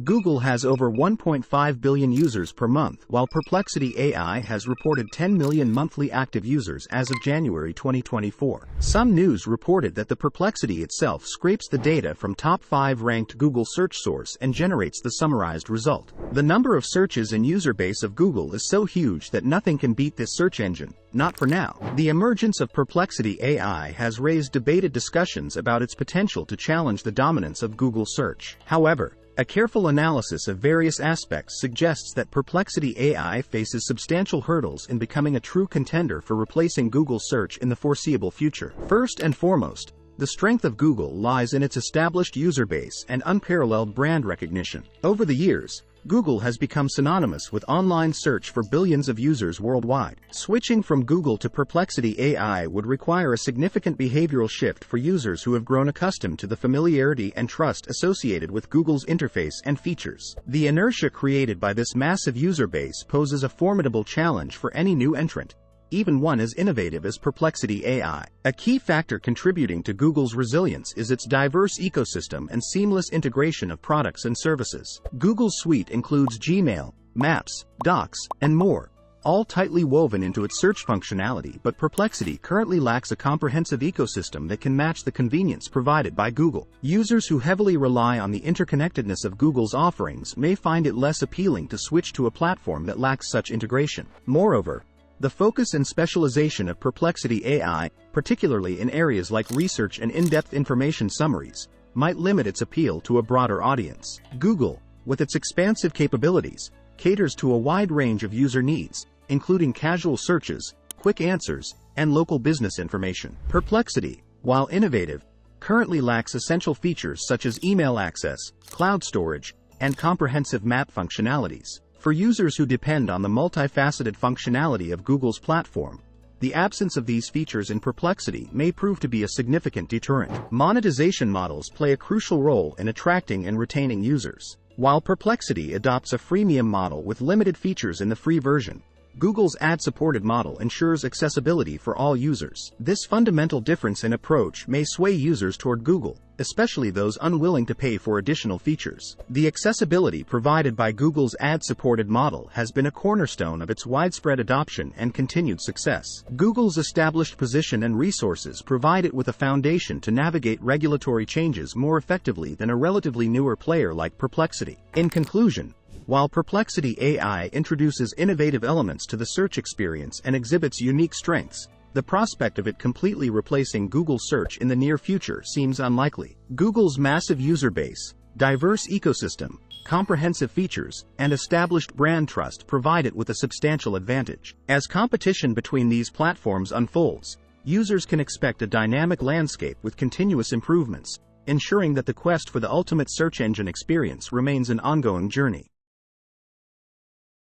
Google has over 1.5 billion users per month, while Perplexity AI has reported 10 million monthly active users as of January 2024. Some news reported that the Perplexity itself scrapes the data from top 5 ranked Google search source and generates the summarized result. The number of searches and user base of Google is so huge that nothing can beat this search engine. Not for now. The emergence of Perplexity AI has raised debated discussions about its potential to challenge the dominance of Google search. However, a careful analysis of various aspects suggests that Perplexity AI faces substantial hurdles in becoming a true contender for replacing Google search in the foreseeable future. First and foremost, the strength of Google lies in its established user base and unparalleled brand recognition. Over the years, Google has become synonymous with online search for billions of users worldwide. Switching from Google to Perplexity AI would require a significant behavioral shift for users who have grown accustomed to the familiarity and trust associated with Google's interface and features. The inertia created by this massive user base poses a formidable challenge for any new entrant, even one as innovative as Perplexity AI. A key factor contributing to Google's resilience is its diverse ecosystem and seamless integration of products and services. Google's suite includes Gmail, Maps, Docs, and more, all tightly woven into its search functionality, but Perplexity currently lacks a comprehensive ecosystem that can match the convenience provided by Google. Users who heavily rely on the interconnectedness of Google's offerings may find it less appealing to switch to a platform that lacks such integration. Moreover, the focus and specialization of Perplexity AI, particularly in areas like research and in-depth information summaries, might limit its appeal to a broader audience. Google, with its expansive capabilities, caters to a wide range of user needs, including casual searches, quick answers, and local business information. Perplexity, while innovative, currently lacks essential features such as email access, cloud storage, and comprehensive map functionalities. For users who depend on the multifaceted functionality of Google's platform, the absence of these features in Perplexity may prove to be a significant deterrent. Monetization models play a crucial role in attracting and retaining users. While Perplexity adopts a freemium model with limited features in the free version, Google's ad-supported model ensures accessibility for all users. This fundamental difference in approach may sway users toward Google, especially those unwilling to pay for additional features. The accessibility provided by Google's ad-supported model has been a cornerstone of its widespread adoption and continued success. Google's established position and resources provide it with a foundation to navigate regulatory changes more effectively than a relatively newer player like Perplexity. In conclusion, while Perplexity AI introduces innovative elements to the search experience and exhibits unique strengths, the prospect of it completely replacing Google search in the near future seems unlikely. Google's massive user base, diverse ecosystem, comprehensive features, and established brand trust provide it with a substantial advantage. As competition between these platforms unfolds, users can expect a dynamic landscape with continuous improvements, ensuring that the quest for the ultimate search engine experience remains an ongoing journey.